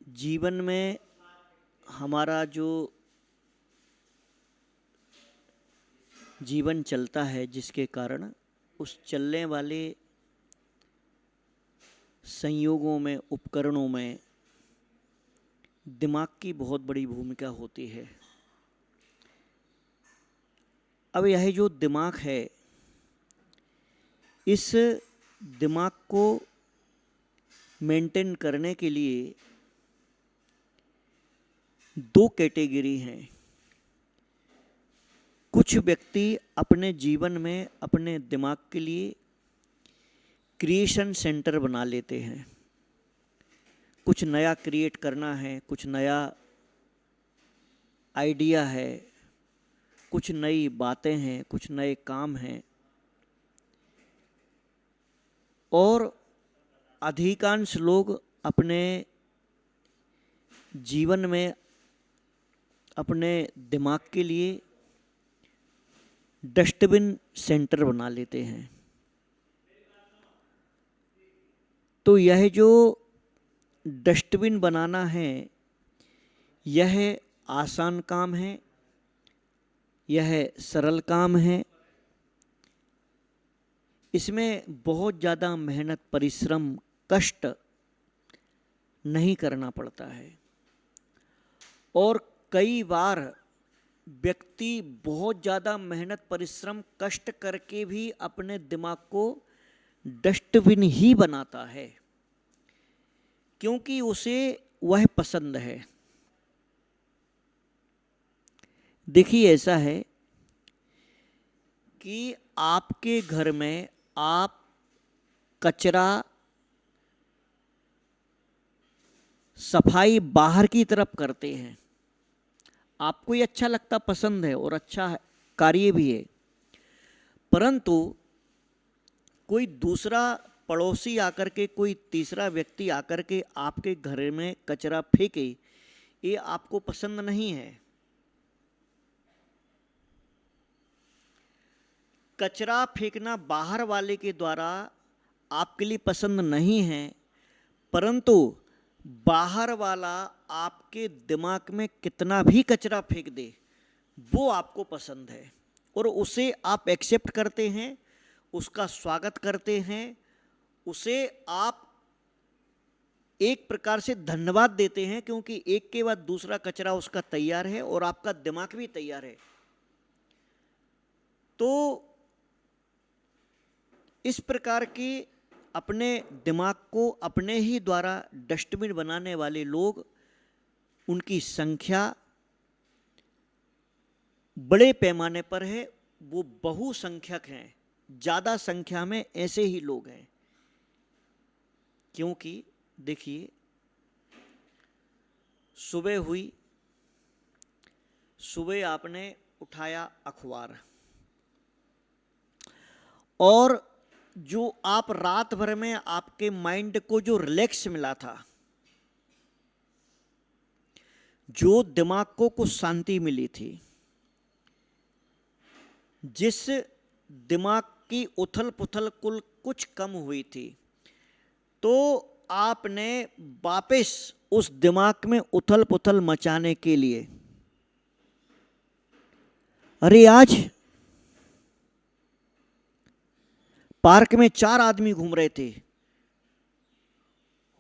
जीवन में हमारा जो जीवन चलता है, जिसके कारण उस चलने वाले संयोगों में, उपकरणों में दिमाग की बहुत बड़ी भूमिका होती है। अब यह जो दिमाग है, इस दिमाग को मेंटेन करने के लिए दो कैटेगरी हैं। कुछ व्यक्ति अपने जीवन में अपने दिमाग के लिए क्रिएशन सेंटर बना लेते हैं। कुछ नया क्रिएट करना है, कुछ नया आइडिया है, कुछ नई बातें हैं, कुछ नए काम हैं, और अधिकांश लोग अपने जीवन में अपने दिमाग के लिए डस्टबिन सेंटर बना लेते हैं। तो यह जो डस्टबिन बनाना है, यह आसान काम है, यह सरल काम है। इसमें बहुत ज़्यादा मेहनत, परिश्रम, कष्ट नहीं करना पड़ता है। और कई बार व्यक्ति बहुत ज़्यादा मेहनत, परिश्रम, कष्ट करके भी अपने दिमाग को डस्टबिन ही बनाता है, क्योंकि उसे वह पसंद है। देखिए, ऐसा है कि आपके घर में आप कचरा सफाई बाहर की तरफ करते हैं, आपको ये अच्छा लगता, पसंद है और अच्छा कार्य भी है। परंतु कोई दूसरा पड़ोसी आकर के, कोई तीसरा व्यक्ति आकर के आपके घर में कचरा फेंके, ये आपको पसंद नहीं है। कचरा फेंकना बाहर वाले के द्वारा आपके लिए पसंद नहीं है, परंतु बाहर वाला आपके दिमाग में कितना भी कचरा फेंक दे, वो आपको पसंद है और उसे आप एक्सेप्ट करते हैं, उसका स्वागत करते हैं, उसे आप एक प्रकार से धन्यवाद देते हैं, क्योंकि एक के बाद दूसरा कचरा उसका तैयार है और आपका दिमाग भी तैयार है। तो इस प्रकार के अपने दिमाग को अपने ही द्वारा डस्टबिन बनाने वाले लोग, उनकी संख्या बड़े पैमाने पर है, वो बहुसंख्यक हैं, ज़्यादा संख्या में ऐसे ही लोग हैं। क्योंकि देखिए, सुबह हुई, सुबह आपने उठाया अखबार, और जो आप रात भर में आपके माइंड को जो रिलैक्स मिला था, जो दिमाग को कुछ शांति मिली थी, जिस दिमाग की उथल पुथल कुछ कम हुई थी, तो आपने वापस उस दिमाग में उथल पुथल मचाने के लिए, अरे आज पार्क में 4 आदमी घूम रहे थे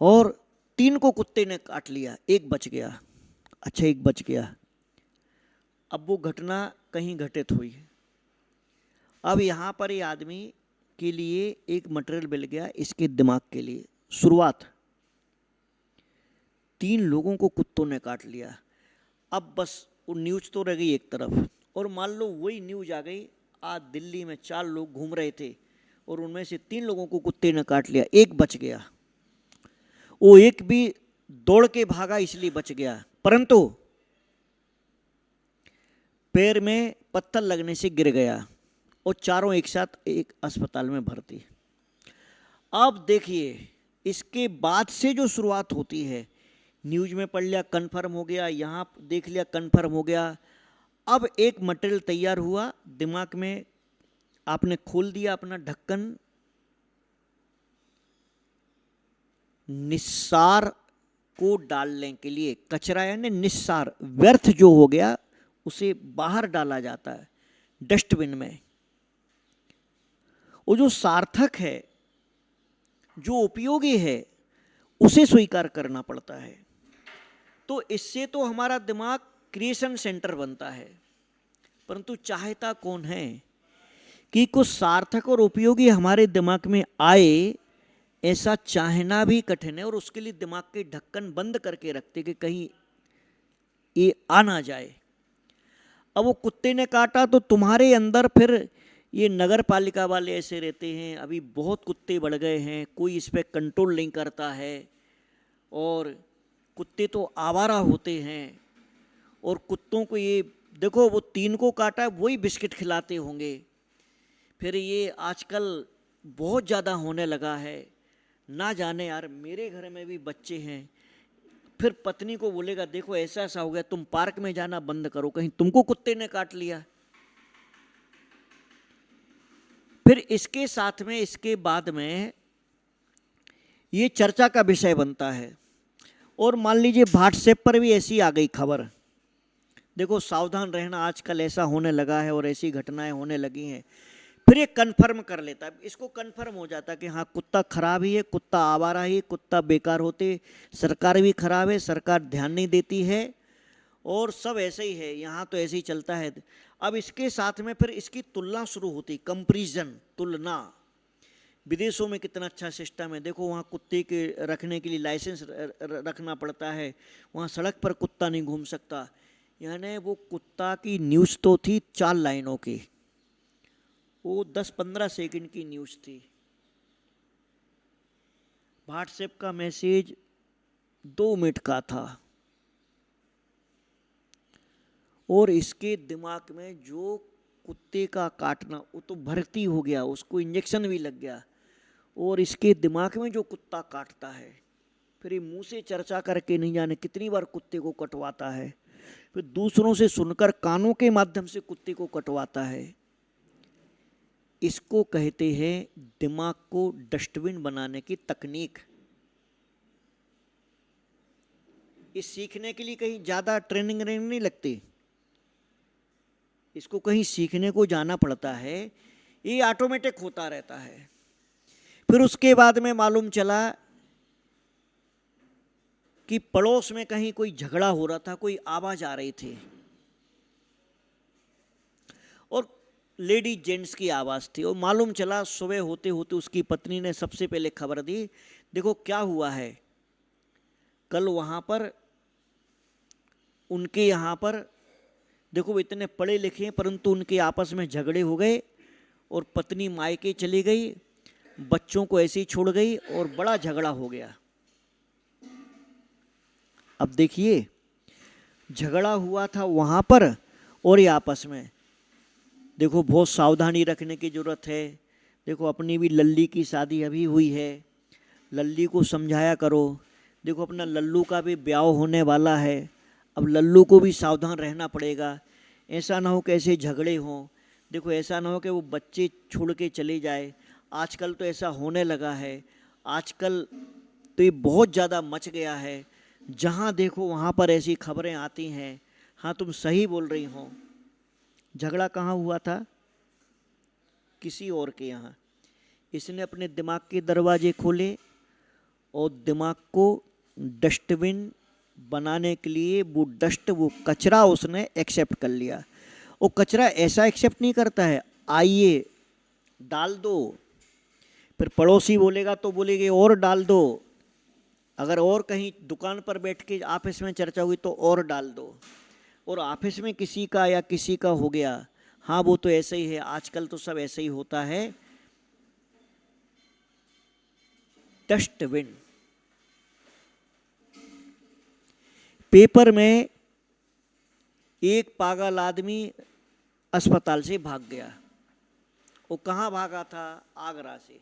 और 3 को कुत्ते ने काट लिया, एक बच गया। अच्छा, एक बच गया। अब वो घटना कहीं घटित हुई। अब यहाँ पर ये आदमी के लिए एक मटेरियल मिल गया, इसके दिमाग के लिए। शुरुआत, 3 लोगों को कुत्तों ने काट लिया। अब बस वो न्यूज़ तो रह गई एक तरफ, और मान लो वही न्यूज़ आ गई, आज दिल्ली में 4 लोग घूम रहे थे और उनमें से 3 लोगों को कुत्ते ने काट लिया, एक बच गया। वो एक भी दौड़ के भागा इसलिए बच गया, परंतु पैर में पत्थर लगने से गिर गया और चारों एक साथ एक अस्पताल में भर्ती। अब देखिए, इसके बाद से जो शुरुआत होती है, न्यूज में पढ़ लिया, कन्फर्म हो गया, यहाँ देख लिया, कन्फर्म हो गया। अब एक मटेरियल तैयार हुआ दिमाग में, आपने खोल दिया अपना ढक्कन, निस्सार को डालने के लिए, कचरा यानी निस्सार व्यर्थ जो हो गया उसे बाहर डाला जाता है डस्टबिन में। वो जो सार्थक है, जो उपयोगी है, उसे स्वीकार करना पड़ता है। तो इससे तो हमारा दिमाग क्रिएशन सेंटर बनता है, परंतु चाहता कौन है कि कुछ सार्थक और उपयोगी हमारे दिमाग में आए, ऐसा चाहना भी कठिन है। और उसके लिए दिमाग के ढक्कन बंद करके रखते कि कहीं ये आ ना जाए। अब वो कुत्ते ने काटा तो तुम्हारे अंदर फिर ये नगर पालिका वाले ऐसे रहते हैं, अभी बहुत कुत्ते बढ़ गए हैं, कोई इस पर कंट्रोल नहीं करता है, और कुत्ते तो आवारा होते हैं। और कुत्तों को ये देखो, वो 3 को काटा वही बिस्किट खिलाते होंगे। फिर ये आजकल बहुत ज़्यादा होने लगा है, ना जाने यार, मेरे घर में भी बच्चे हैं, फिर पत्नी को बोलेगा देखो ऐसा ऐसा हो गया, तुम पार्क में जाना बंद करो, कहीं तुमको कुत्ते ने काट लिया। फिर इसके साथ में, इसके बाद में ये चर्चा का विषय बनता है। और मान लीजिए व्हाट्सएप पर भी ऐसी आ गई खबर, देखो सावधान रहना, आजकल ऐसा होने लगा है और ऐसी घटनाएं होने लगी हैं। फिर ये कन्फर्म कर लेता है, इसको कन्फर्म हो जाता है कि हाँ कुत्ता खराब ही है, कुत्ता आवारा ही, कुत्ता बेकार होते, सरकार भी खराब है, सरकार ध्यान नहीं देती है, और सब ऐसे ही है, यहाँ तो ऐसे ही चलता है। अब इसके साथ में फिर इसकी तुलना शुरू होती, कंपैरिजन, तुलना। विदेशों में कितना अच्छा सिस्टम है, देखो वहाँ कुत्ते के रखने के लिए लाइसेंस रखना पड़ता है, वहाँ सड़क पर कुत्ता नहीं घूम सकता। यानी वो कुत्ता की न्यूज़ तो थी 4 लाइनों की, वो 10-15 सेकंड की न्यूज़ थी। व्हाट्सएप का मैसेज 2 मिनट का था, और इसके दिमाग में जो कुत्ते का काटना, वो तो भर्ती हो गया, उसको इंजेक्शन भी लग गया। और इसके दिमाग में जो कुत्ता काटता है, फिर ये मुंह से चर्चा करके नहीं जाने कितनी बार कुत्ते को कटवाता है, फिर दूसरों से सुनकर कानों के माध्यम से कुत्ते को कटवाता है। इसको कहते हैं दिमाग को डस्टबिन बनाने की तकनीक। इस सीखने के लिए कहीं ज़्यादा ट्रेनिंग नहीं लगती, इसको कहीं सीखने को जाना पड़ता है, ये ऑटोमेटिक होता रहता है। फिर उसके बाद में मालूम चला कि पड़ोस में कहीं कोई झगड़ा हो रहा था, कोई आवाज़ आ रही थी, और लेडीज जेंट्स की आवाज़ थी। और मालूम चला सुबह होते होते उसकी पत्नी ने सबसे पहले खबर दी, देखो क्या हुआ है, कल वहाँ पर उनके यहाँ पर देखो वो इतने पढ़े लिखे हैं, परंतु उनके आपस में झगड़े हो गए, और पत्नी मायके चली गई, बच्चों को ऐसे ही छोड़ गई, और बड़ा झगड़ा हो गया। अब देखिए, झगड़ा हुआ था वहाँ पर और ये आपस में, देखो बहुत सावधानी रखने की ज़रूरत है। देखो अपनी भी लल्ली की शादी अभी हुई है, लल्ली को समझाया करो। देखो अपना लल्लू का भी ब्याह होने वाला है, अब लल्लू को भी सावधान रहना पड़ेगा, ऐसा ना हो कि ऐसे झगड़े हों। देखो ऐसा ना हो कि वो बच्चे छोड़ के चले जाए, आजकल तो ऐसा होने लगा है, आजकल तो ये बहुत ज़्यादा मच गया है, जहाँ देखो वहाँ पर ऐसी खबरें आती हैं। हाँ तुम सही बोल रही हो, झगड़ा कहाँ हुआ था, किसी और के यहाँ। इसने अपने दिमाग के दरवाजे खोले और दिमाग को डस्टबिन बनाने के लिए वो कचरा उसने एक्सेप्ट कर लिया। वो कचरा ऐसा एक्सेप्ट नहीं करता है, आइए डाल दो, फिर पड़ोसी बोलेगा तो बोलेंगे और डाल दो, अगर और कहीं दुकान पर बैठ के आपस में चर्चा हुई तो और डाल दो, और ऑफिस में किसी का या किसी का हो गया, हाँ वो तो ऐसे ही है, आजकल तो सब ऐसे ही होता है। डस्टबिन। पेपर में एक पागल आदमी अस्पताल से भाग गया, वो कहाँ भागा था, आगरा से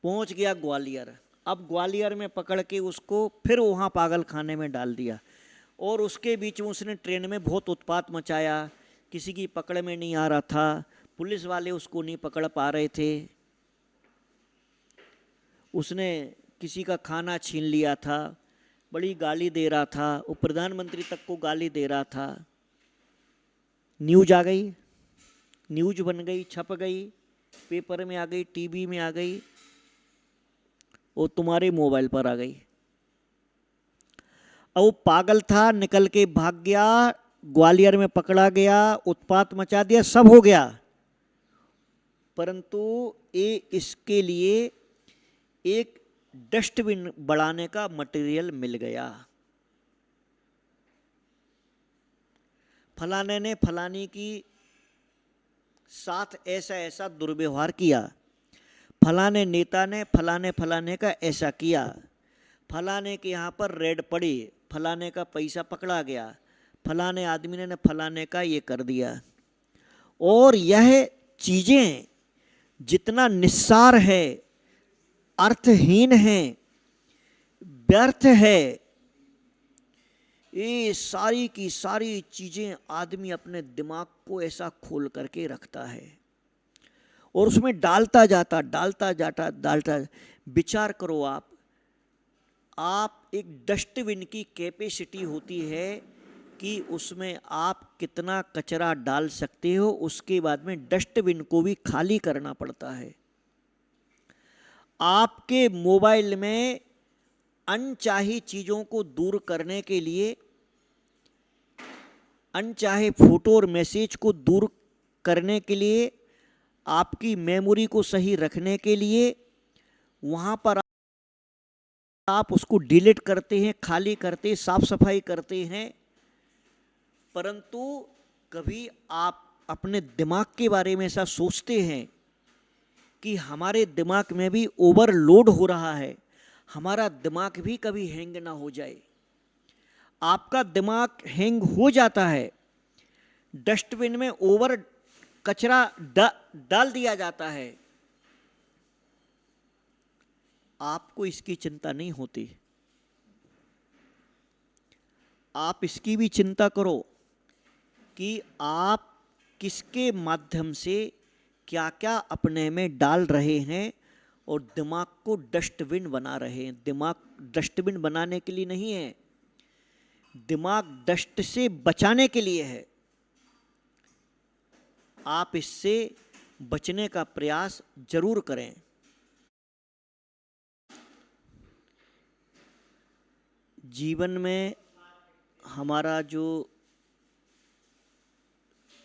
पहुंच गया ग्वालियर। अब ग्वालियर में पकड़ के उसको फिर वहाँ पागल खाने में डाल दिया, और उसके बीच में उसने ट्रेन में बहुत उत्पात मचाया, किसी की पकड़ में नहीं आ रहा था, पुलिस वाले उसको नहीं पकड़ पा रहे थे। उसने किसी का खाना छीन लिया था, बड़ी गाली दे रहा था, वो प्रधानमंत्री तक को गाली दे रहा था। न्यूज आ गई, न्यूज बन गई, छप गई, पेपर में आ गई, टीवी में आ गई, वो तुम्हारे मोबाइल पर आ गई। अब वो पागल था, निकल के भाग गया, ग्वालियर में पकड़ा गया, उत्पात मचा दिया, सब हो गया, परंतु ये इसके लिए एक डस्टबिन बढ़ाने का मटेरियल मिल गया। फलाने ने फलानी की साथ ऐसा ऐसा दुर्व्यवहार किया, फलाने नेता ने फलाने फलाने का ऐसा किया, फलाने के यहाँ पर रेड पड़ी, फलाने का पैसा पकड़ा गया, फलाने आदमी ने फलाने का ये कर दिया। और यह चीज़ें जितना निस्सार है, अर्थहीन है, व्यर्थ है, ये सारी की सारी चीज़ें आदमी अपने दिमाग को ऐसा खोल करके रखता है और उसमें डालता जाता। विचार करो आप एक डस्टबिन की कैपेसिटी होती है कि उसमें आप कितना कचरा डाल सकते हो, उसके बाद में डस्टबिन को भी खाली करना पड़ता है। आपके मोबाइल में अनचाही चीज़ों को दूर करने के लिए, अनचाहे फोटो और मैसेज को दूर करने के लिए, आपकी मेमोरी को सही रखने के लिए वहाँ पर आप उसको डिलीट करते हैं, खाली करते हैं, साफ सफाई करते हैं, परंतु कभी आप अपने दिमाग के बारे में ऐसा सोचते हैं कि हमारे दिमाग में भी ओवरलोड हो रहा है, हमारा दिमाग भी कभी हैंग ना हो जाए। आपका दिमाग हैंग हो जाता है, डस्टबिन में ओवर कचरा डाल दिया जाता है, आपको इसकी चिंता नहीं होती। आप इसकी भी चिंता करो कि आप किसके माध्यम से क्या क्या अपने में डाल रहे हैं और दिमाग को डस्टबिन बना रहे हैं। दिमाग डस्टबिन बनाने के लिए नहीं है, दिमाग डस्ट से बचाने के लिए है। आप इससे बचने का प्रयास जरूर करें। जीवन में हमारा जो